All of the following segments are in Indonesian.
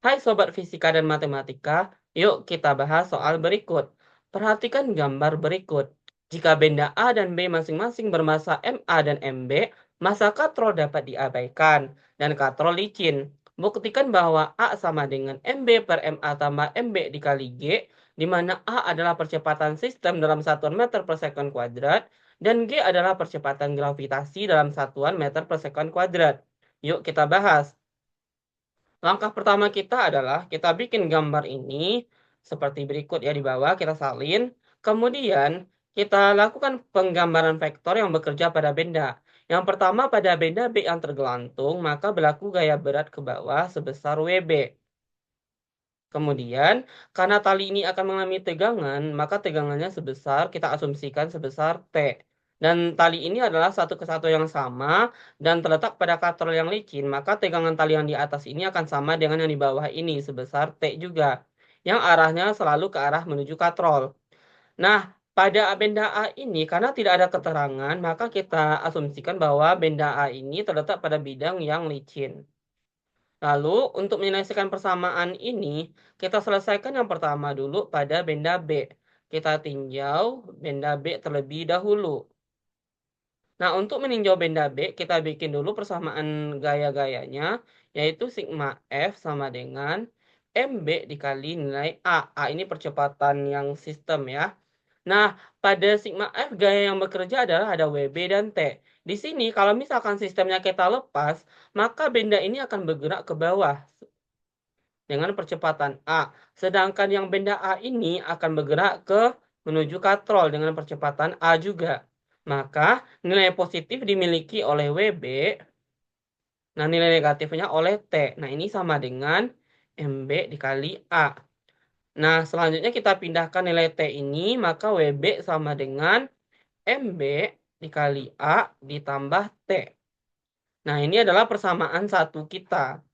Hai Sobat Fisika dan Matematika, yuk kita bahas soal berikut. Perhatikan gambar berikut. Jika benda A dan B masing-masing bermassa MA dan MB, massa katrol dapat diabaikan dan katrol licin. Buktikan bahwa A sama dengan MB per MA tambah MB dikali G, di mana A adalah percepatan sistem dalam satuan meter per sekon kuadrat, dan G adalah percepatan gravitasi dalam satuan meter per sekon kuadrat. Yuk kita bahas. Langkah pertama kita adalah kita bikin gambar ini seperti berikut ya di bawah kita salin. Kemudian kita lakukan penggambaran vektor yang bekerja pada benda. Yang pertama pada benda B yang tergelantung, maka berlaku gaya berat ke bawah sebesar WB. Kemudian, karena tali ini akan mengalami tegangan, maka tegangannya kita asumsikan sebesar T. Dan tali ini adalah satu kesatuan yang sama dan terletak pada katrol yang licin, maka tegangan tali yang di atas ini akan sama dengan yang di bawah ini sebesar T juga, yang arahnya selalu ke arah menuju katrol. Nah, pada benda A ini, karena tidak ada keterangan, maka kita asumsikan bahwa benda A ini terletak pada bidang yang licin. Lalu, untuk menyelesaikan persamaan ini, kita selesaikan yang pertama dulu pada benda B. Kita tinjau benda B terlebih dahulu. Nah, untuk meninjau benda B, kita bikin dulu persamaan gaya-gayanya, yaitu sigma F sama dengan MB dikali nilai A. A ini percepatan yang sistem ya. Nah, pada sigma F gaya yang bekerja adalah ada WB dan T. Di sini kalau misalkan sistemnya kita lepas, maka benda ini akan bergerak ke bawah dengan percepatan A. Sedangkan yang benda A ini akan bergerak ke menuju katrol dengan percepatan A juga. Maka nilai positif dimiliki oleh WB, nah nilai negatifnya oleh T. Nah ini sama dengan MB dikali A. Nah selanjutnya kita pindahkan nilai T ini, maka WB sama dengan MB dikali A ditambah T. Nah ini adalah persamaan satu kita.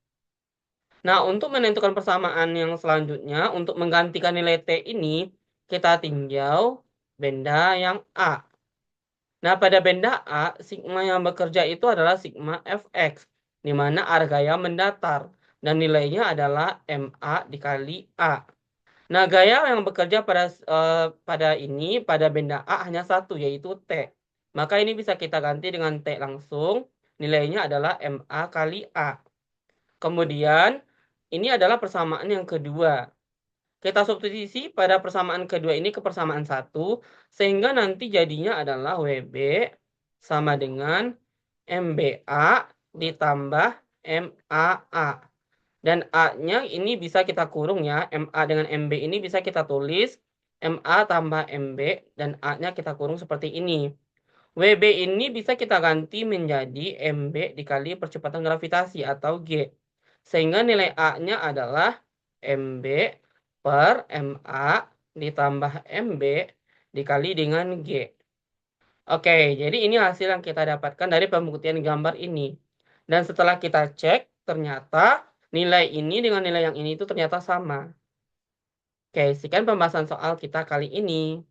Nah, untuk menentukan persamaan yang selanjutnya, untuk menggantikan nilai T ini, kita tinjau benda yang A. Nah, pada benda A, sigma yang bekerja itu adalah sigma Fx, di mana arah gaya mendatar, dan nilainya adalah MA dikali A. Nah, gaya yang bekerja pada benda A hanya satu, yaitu T. Maka ini bisa kita ganti dengan T langsung, nilainya adalah MA kali A. Kemudian, ini adalah persamaan yang kedua. Kita substitusi pada persamaan kedua ini ke persamaan satu, sehingga nanti jadinya adalah WB sama dengan MBA ditambah MAA. Dan A-nya ini bisa kita kurung ya, MA dengan MB ini bisa kita tulis MA tambah MB, dan A-nya kita kurung seperti ini. WB ini bisa kita ganti menjadi MB dikali percepatan gravitasi atau G. Sehingga nilai A-nya adalah MB per MA ditambah MB dikali dengan G. Oke, jadi ini hasil yang kita dapatkan dari pembuktian gambar ini. Dan setelah kita cek, ternyata nilai ini dengan nilai yang ini itu ternyata sama. Oke, sekian pembahasan soal kita kali ini.